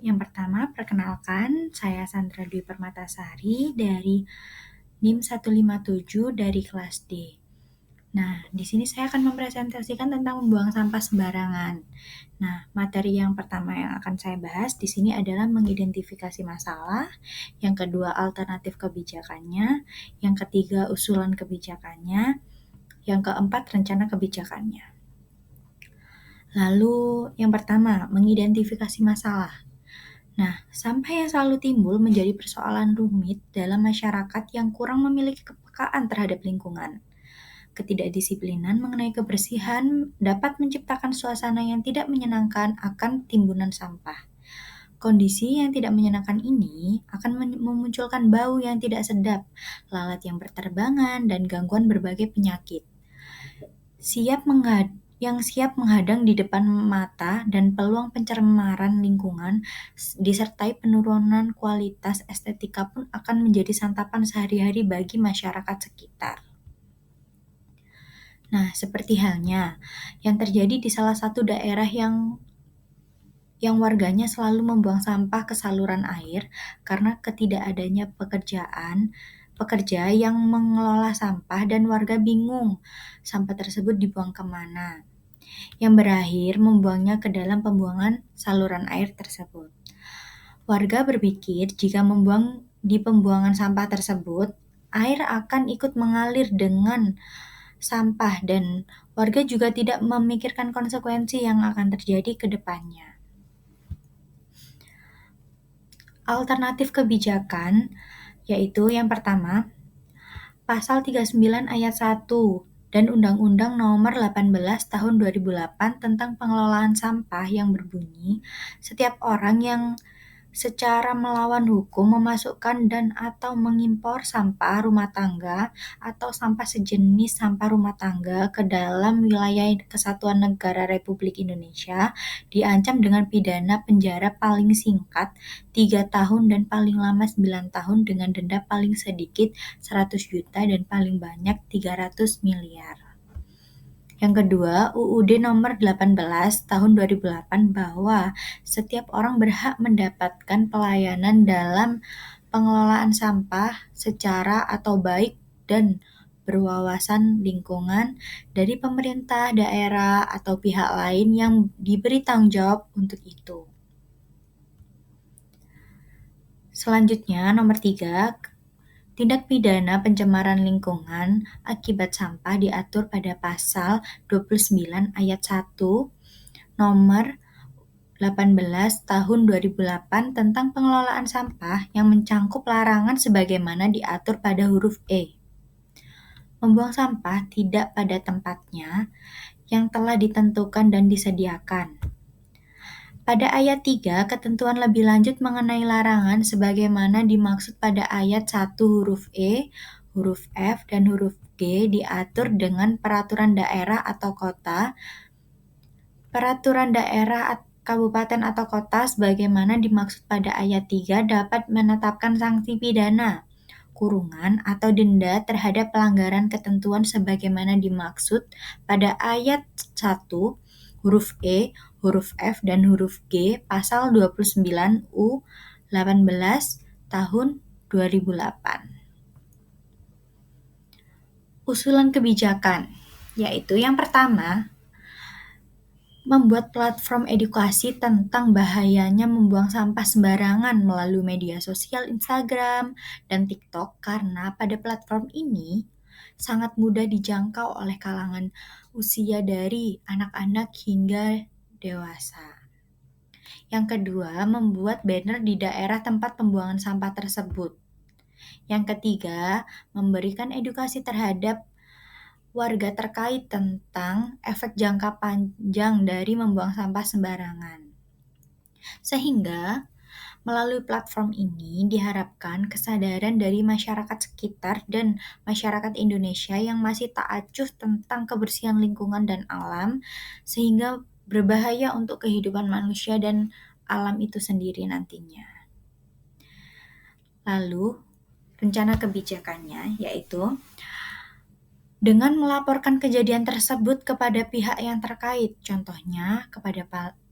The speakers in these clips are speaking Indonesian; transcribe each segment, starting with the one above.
Yang pertama, perkenalkan, saya Sandra Dwi Permatasari dari NIM 157 dari kelas D. Nah, di sini saya akan mempresentasikan tentang membuang sampah sembarangan. Nah, materi yang pertama yang akan saya bahas di sini adalah mengidentifikasi masalah, yang kedua alternatif kebijakannya, yang ketiga usulan kebijakannya, yang keempat rencana kebijakannya. Lalu, yang pertama, mengidentifikasi masalah. Nah, sampah yang selalu timbul menjadi persoalan rumit dalam masyarakat yang kurang memiliki kepekaan terhadap lingkungan. Ketidakdisiplinan mengenai kebersihan dapat menciptakan suasana yang tidak menyenangkan akan timbunan sampah. Kondisi yang tidak menyenangkan ini akan memunculkan bau yang tidak sedap, lalat yang berterbangan, dan gangguan berbagai penyakit. Yang siap menghadang di depan mata dan peluang pencemaran lingkungan disertai penurunan kualitas estetika pun akan menjadi santapan sehari-hari bagi masyarakat sekitar. Nah, seperti halnya yang terjadi di salah satu daerah yang warganya selalu membuang sampah ke saluran air karena ketidakadanya pekerja yang mengelola sampah dan warga bingung sampah tersebut dibuang kemana, yang berakhir membuangnya ke dalam pembuangan saluran air tersebut. Warga berpikir jika membuang di pembuangan sampah tersebut, air akan ikut mengalir dengan sampah dan warga juga tidak memikirkan konsekuensi yang akan terjadi ke depannya. Alternatif kebijakan yaitu yang pertama, Pasal 39 Ayat 1 dan Undang-Undang Nomor 18 Tahun 2008 tentang pengelolaan sampah yang berbunyi, setiap orang yang secara melawan hukum memasukkan dan atau mengimpor sampah rumah tangga atau sampah sejenis sampah rumah tangga ke dalam wilayah Kesatuan Negara Republik Indonesia diancam dengan pidana penjara paling singkat 3 tahun dan paling lama 9 tahun dengan denda paling sedikit 100 juta dan paling banyak 300 miliar. Yang kedua, UUD nomor 18 tahun 2008 bahwa setiap orang berhak mendapatkan pelayanan dalam pengelolaan sampah secara atau baik dan berwawasan lingkungan dari pemerintah daerah atau pihak lain yang diberi tanggung jawab untuk itu. Selanjutnya, nomor 3, tindak pidana pencemaran lingkungan akibat sampah diatur pada Pasal 29 Ayat 1 Nomor 18 Tahun 2008 tentang pengelolaan sampah yang mencangkup larangan sebagaimana diatur pada huruf E. Membuang sampah tidak pada tempatnya yang telah ditentukan dan disediakan. Pada ayat 3, ketentuan lebih lanjut mengenai larangan sebagaimana dimaksud pada ayat 1 huruf E, huruf F, dan huruf G diatur dengan peraturan daerah atau kota, peraturan daerah kabupaten atau kota sebagaimana dimaksud pada ayat 3 dapat menetapkan sanksi pidana, kurungan, atau denda terhadap pelanggaran ketentuan sebagaimana dimaksud pada ayat 1 huruf E, huruf F, dan huruf G Pasal 29 U18 tahun 2008. Usulan kebijakan, yaitu yang pertama, membuat platform edukasi tentang bahayanya membuang sampah sembarangan melalui media sosial Instagram dan TikTok karena pada platform ini sangat mudah dijangkau oleh kalangan usia dari anak-anak hingga dewasa. Yang kedua, membuat banner di daerah tempat pembuangan sampah tersebut. Yang ketiga, memberikan edukasi terhadap warga terkait tentang efek jangka panjang dari membuang sampah sembarangan. Sehingga, melalui platform ini diharapkan kesadaran dari masyarakat sekitar dan masyarakat Indonesia yang masih tak acuh tentang kebersihan lingkungan dan alam, sehingga berbahaya untuk kehidupan manusia dan alam itu sendiri nantinya. Lalu, rencana kebijakannya yaitu dengan melaporkan kejadian tersebut kepada pihak yang terkait, contohnya kepada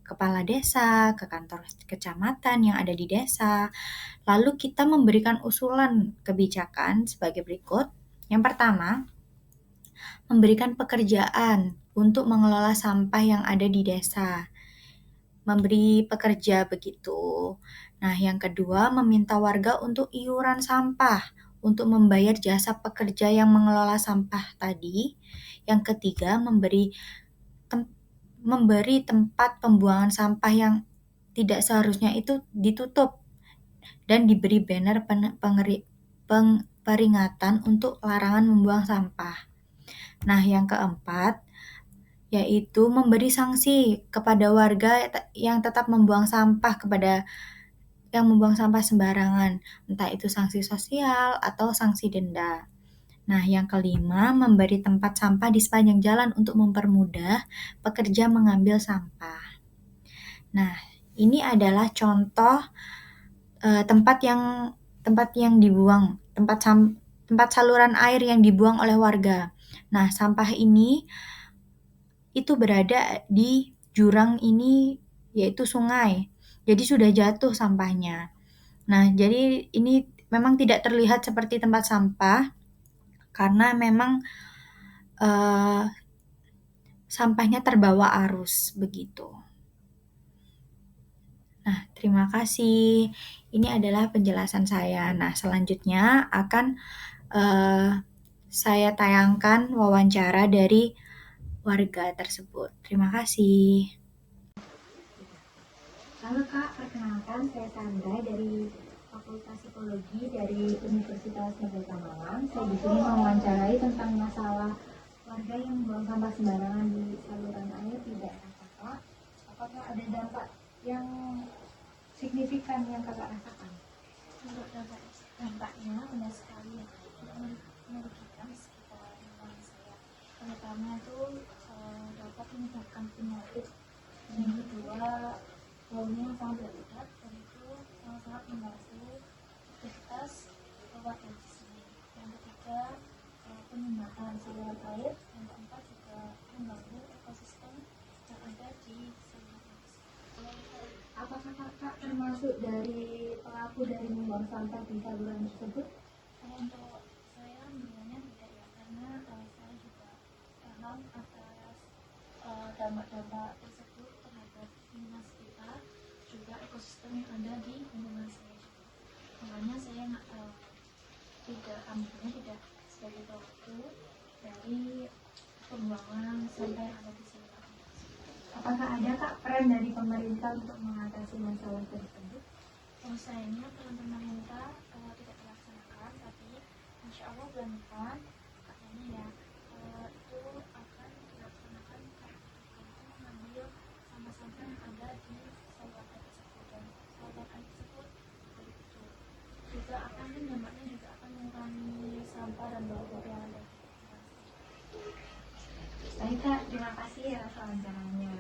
kepala desa, ke kantor kecamatan yang ada di desa. Lalu kita memberikan usulan kebijakan sebagai berikut. Yang pertama, memberikan pekerjaan untuk mengelola sampah yang ada di desa. Memberi pekerja begitu. Nah, yang kedua, meminta warga untuk iuran sampah untuk membayar jasa pekerja yang mengelola sampah tadi. Yang ketiga, memberi tempat pembuangan sampah yang tidak seharusnya itu ditutup dan diberi banner peringatan untuk larangan membuang sampah. Nah, yang keempat, yaitu memberi sanksi kepada warga yang tetap membuang sampah sembarangan, entah itu sanksi sosial atau sanksi denda. Nah, yang kelima, memberi tempat sampah di sepanjang jalan untuk mempermudah pekerja mengambil sampah. Nah, ini adalah contoh tempat yang dibuang, tempat saluran air yang dibuang oleh warga. Nah, sampah ini itu berada di jurang ini, yaitu sungai. Jadi sudah jatuh sampahnya. Nah, jadi ini memang tidak terlihat seperti tempat sampah karena memang sampahnya terbawa arus begitu. Nah, terima kasih. Ini adalah penjelasan saya. Nah, selanjutnya akan saya tayangkan wawancara dari warga tersebut. Terima kasih. Halo Kak, perkenalkan saya Sandra dari Fakultas Psikologi dari Universitas Negeri Malang. Saya di sini mewawancarai tentang masalah warga yang buang sampah sembarangan di saluran air di daerah Kakak. Apakah ada dampak yang signifikan yang Kakak rasakan? Untuk dampaknya benar sekali ya, merugikan sekitar lingkungan saya. Pertama itu dapat menyebabkan penyakit. Yang kedua, baunya sangat berat dan itu sangat mengganggu aktivitas warga di sini. Yang ketiga, penyumbatan saluran air. Yang keempat juga mengganggu ekosistem yang ada di saluran air. Apakah Kakak termasuk dari pelaku dari membuang sampah di saluran tersebut? Untuk saya menilainya tidak ya, karena saya juga paham atas dampak-dampak tersebut terhadap lingkungan sekitar, juga ekosistem yang ada di lingkungan saya juga. Makanya saya tidak sebagai pelaku dari pembuangan sampah yang ada di sini. Apakah ada Kak peran dari pemerintah untuk mengatasi masalah tersebut? Sayangnya peran pemerintah tidak terlaksanakan, tapi insya Allah bulan depan katanya ya itu akan dilaksanakan karena itu mengambil sampah-sampah yang ada di saluran air tersebut, dan saluran air tersebut itu juga akan dampaknya juga akan mengurangi sampah dan bau-bau yang ada. Baik Kak, terima kasih atas wawancaranya.